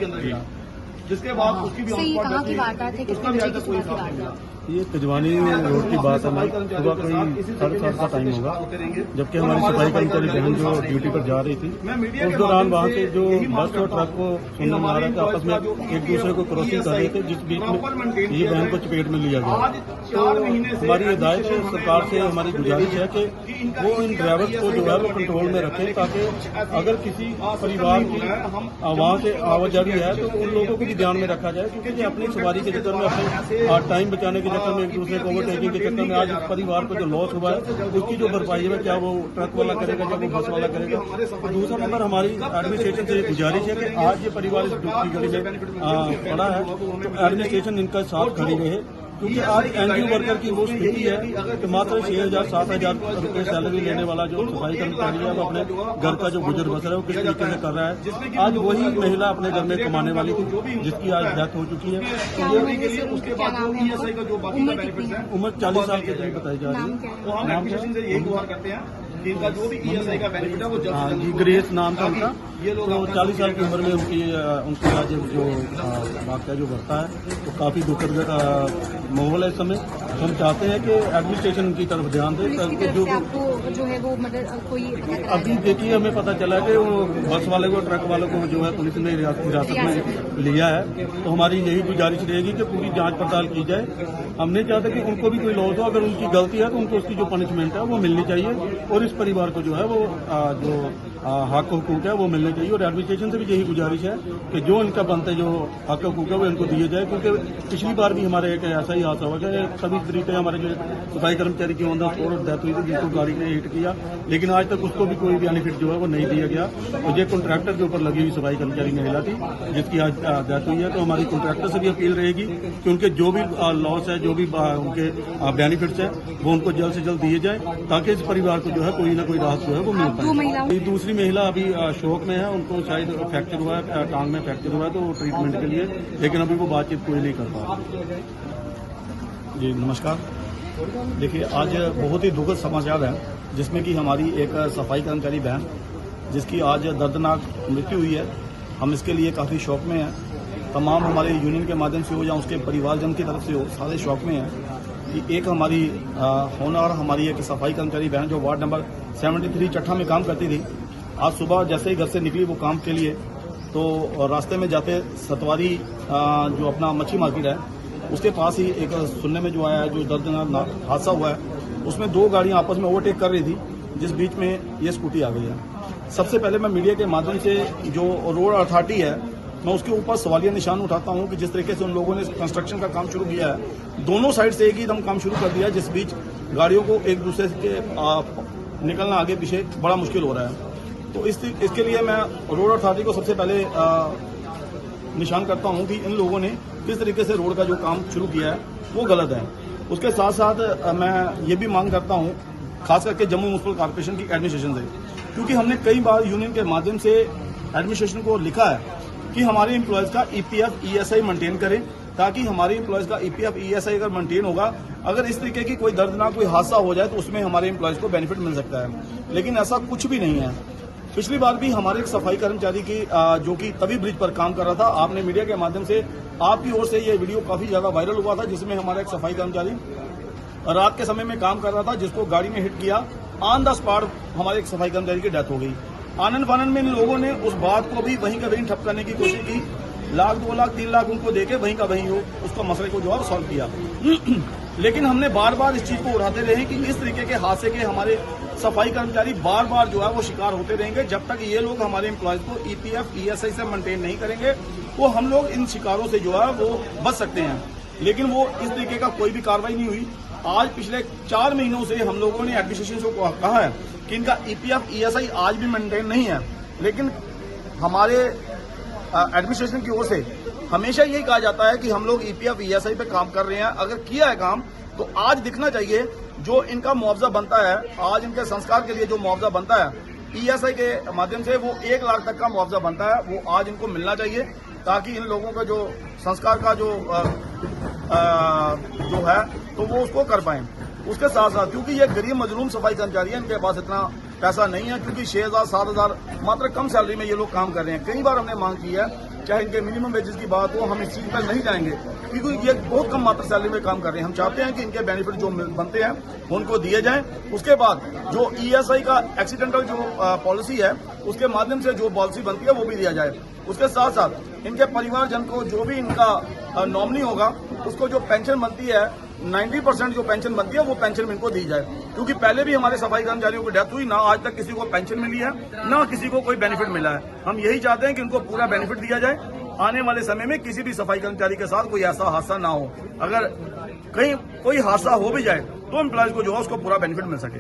के अंदर गया, जिसके बाद उसकी भी कहाँ की वारदात है, उसका भी आज तक कोई इंसाफ नहीं मिला। ये कजवानी रोड की बात है। सुबह कोई 7:30 का टाइम होगा, जबकि हमारी सफाई कर्मचारी बहन जो ड्यूटी पर जा रही थी, उस दौरान वहाँ से जो बस और ट्रक को सुनने में आ रहा था आपस में एक दूसरे को क्रॉसिंग कर रहे थे, जिस बीच में ये बहन को चपेट में लिया गया। तो हमारी हिदायत है, सरकार से हमारी गुजारिश है कि वो इन ड्राइवर्स को जो है वो कंट्रोल में रखें, ताकि अगर किसी परिवार की वहाँ से आवाजाही है तो उन लोगों को भी ध्यान में रखा जाए, क्योंकि अपनी सवारी के चक्कर में, अपने टाइम बचाने के चक्कर में, एक दूसरे को ओवरटेकिंग के चक्कर में आज इस परिवार को जो लॉस हुआ है उसकी जो भरपाई है क्या वो ट्रक वाला करेगा या वो बस वाला करेगा। दूसरा नंबर हमारी एडमिनिस्ट्रेशन से गुजारिश है कि आज ये परिवार इस दुख की घड़ी में पड़ा है तो एडमिनिस्ट्रेशन इनका साथ खड़ी रहे, क्योंकि आज एनजीओ वर्कर की वो स्थिति है कि मात्र 6,000-7,000 रुपये सैलरी लेने वाला जो सफाई कर्मचारी है वो अपने घर का जो गुजर बसर है वो किस तरीके से कर रहा है। आज वही महिला अपने घर में कमाने वाली थी जिसकी आज डेथ हो चुकी है। उम्र 40 साल के करीब बताई जा रही है। नाम क्या है? यही गुहार करते हैं कि इनका जो भी ESI का बेनिफिट है वो जी ग्रेस नाम था उनका। ये लोग तो 40 साल की उम्र में उनकी आज जो वाक़या जो बढ़ता है तो काफ़ी दुखद माहौल है इस समय। हम चाहते हैं कि एडमिनिस्ट्रेशन उनकी तरफ ध्यान दे, जो है वो मतलब कोई अभी देखिए हमें पता चला कि वो बस वाले को ट्रक वालों को जो है पुलिस ने हिरासत में लिया है। तो हमारी यही गुजारिश रहेगी कि पूरी जांच पड़ताल की जाए। हम नहीं चाहते कि उनको भी कोई लॉस हो, अगर उनकी गलती है तो उनको उसकी जो पनिशमेंट है वो मिलनी चाहिए और इस परिवार को जो है वो जो हक हुकूक है वो मिलने चाहिए। और एडमिनिस्ट्रेशन से भी यही गुजारिश है कि जो इनका बनते जो हक हुकूक है वो इनको दिए जाए, क्योंकि पिछली बार भी हमारे एक ऐसा ही हादसा हुआ कि सभी तरीके हमारे जो सफाई कर्मचारी की ऑन द स्पॉट डेथ हुई थी, जिनको गाड़ी ने हिट किया, लेकिन आज तक उसको भी कोई बेनिफिट जो है वो नहीं दिया गया। और ये कॉन्ट्रैक्टर के ऊपर लगी हुई सफाई कर्मचारी महिला थी जिसकी आज डेथ हुई है। तो हमारी कॉन्ट्रैक्टर से भी अपील रहेगी कि उनके जो भी लॉस है, जो भी उनके बेनिफिट्स है वो उनको जल्द से जल्द दिए जाए, ताकि इस परिवार को जो है कोई ना कोई राहत जो है वो मिल पाए। दूसरी महिला अभी शौक में है, उनको शायद फ्रैक्चर हुआ है, टांग में फ्रैक्चर हुआ है तो ट्रीटमेंट के लिए, लेकिन अभी वो बातचीत कोई नहीं कर पा। जी नमस्कार। देखिए आज बहुत ही दुखद समाचार है जिसमें कि हमारी एक सफाई कर्मचारी बहन जिसकी आज दर्दनाक मृत्यु हुई है। हम इसके लिए काफ़ी शौक में हैं। तमाम हमारे यूनियन के माध्यम से हो या उसके परिवारजन की तरफ से हो, सारे शौक में हैं कि एक हमारी होनहार हमारी एक सफाई कर्मचारी बहन जो वार्ड नंबर 73 चट्ठा में काम करती थी, आज सुबह जैसे ही घर से निकली वो काम के लिए, तो रास्ते में जाते सतवारी जो अपना मच्छी मार्केट है उसके पास ही एक सुनने में जो आया है जो दर्दनाक हादसा हुआ है, उसमें दो गाड़ियां आपस में ओवरटेक कर रही थी, जिस बीच में ये स्कूटी आ गई है। सबसे पहले मैं मीडिया के माध्यम से जो रोड अथॉरिटी है मैं उसके ऊपर सवालिया निशान उठाता हूं कि जिस तरीके से उन लोगों ने कंस्ट्रक्शन का काम शुरू किया है, दोनों साइड से एक ही दम काम शुरू कर दिया है, जिस बीच गाड़ियों को एक दूसरे के निकलना आगे पीछे बड़ा मुश्किल हो रहा है। तो इसके लिए मैं रोड अथॉरिटी को सबसे पहले निशान करता हूं कि इन लोगों ने किस तरीके से रोड का जो काम शुरू किया है वो गलत है। उसके साथ साथ मैं ये भी मांग करता हूं खास करके जम्मू म्युनिसिपल कॉर्पोरेशन की एडमिनिस्ट्रेशन से, क्योंकि हमने कई बार यूनियन के माध्यम से एडमिनिस्ट्रेशन को लिखा है कि हमारे एम्प्लॉयज का EPF ESI मेंटेन करें, ताकि हमारे एम्प्लॉयज का EPF ESI अगर मेंटेन होगा, अगर इस तरीके की कोई दर्दनाक कोई हादसा हो जाए तो उसमें हमारे एम्प्लॉयज को बेनिफिट मिल सकता है। लेकिन ऐसा कुछ भी नहीं है। पिछली बार भी हमारे एक सफाई कर्मचारी की जो कि तवी ब्रिज पर काम कर रहा था, आपने मीडिया के माध्यम से आपकी ओर से ये वीडियो काफी ज्यादा वायरल हुआ था, जिसमें हमारा एक सफाई कर्मचारी रात के समय में काम कर रहा था, जिसको गाड़ी ने हिट किया, ऑन द स्पॉट हमारे एक सफाई कर्मचारी की डेथ हो गई। आनंद फानंद में इन लोगों ने उस बात को भी वहीं का वहीं ठप करने की कोशिश की, 1 लाख 2 लाख 3 लाख उनको देके वहीं का वहीं उसका मसले को जो है सॉल्व किया। लेकिन हमने बार बार इस चीज को उठाते रहे कि इस तरीके के हादसे के हमारे सफाई कर्मचारी बार बार जो है वो शिकार होते रहेंगे। जब तक ये लोग हमारे एम्प्लॉयज को EPF ESI से मेंटेन नहीं करेंगे वो हम लोग इन शिकारों से जो है वो बच सकते हैं। लेकिन वो इस तरीके का कोई भी कार्रवाई नहीं हुई। आज पिछले 4 महीनों से हम लोगों ने एडमिनिस्ट्रेशन को कहा है कि इनका EPF ESI आज भी मेंटेन नहीं है, लेकिन हमारे एडमिनिस्ट्रेशन की ओर से हमेशा यही कहा जाता है कि हम लोग EPF ESI पे काम कर रहे हैं। अगर किया है काम तो आज दिखना चाहिए जो इनका मुआवजा बनता है, आज इनके संस्कार के लिए जो मुआवजा बनता है ESI के माध्यम से, वो 1 लाख तक का मुआवजा बनता है, वो आज इनको मिलना चाहिए, ताकि इन लोगों का जो संस्कार का जो है तो वो उसको कर पाए। उसके साथ साथ क्योंकि ये गरीब मजलूम सफाई कर्मचारी है, इनके पास इतना पैसा नहीं है, क्योंकि 6,000 7,000 मात्र कम सैलरी में ये लोग काम कर रहे हैं। कई बार हमने मांग की है चाहे इनके मिनिमम वेजेस की बात हो, हम इस चीज पर नहीं जाएंगे क्योंकि ये बहुत कम मात्र सैलरी में काम कर रहे हैं। हम चाहते हैं कि इनके बेनिफिट जो बनते हैं उनको दिए जाएं। उसके बाद जो ESI का एक्सीडेंटल जो पॉलिसी है उसके माध्यम से जो पॉलिसी बनती है वो भी दिया जाए। उसके साथ साथ इनके परिवारजन को जो भी इनका नॉमिनी होगा उसको जो पेंशन बनती है 90% जो पेंशन बनती है वो पेंशन इनको दी जाए, क्योंकि पहले भी हमारे सफाई कर्मचारियों की डेथ हुई ना, आज तक किसी को पेंशन मिली है ना किसी को कोई बेनिफिट मिला है। हम यही चाहते हैं कि उनको पूरा बेनिफिट दिया जाए। आने वाले समय में किसी भी सफाई कर्मचारी के साथ कोई ऐसा हादसा ना हो, अगर कहीं कोई हादसा हो भी जाए तो एम्प्लॉयज को जो है उसको पूरा बेनिफिट मिल सके।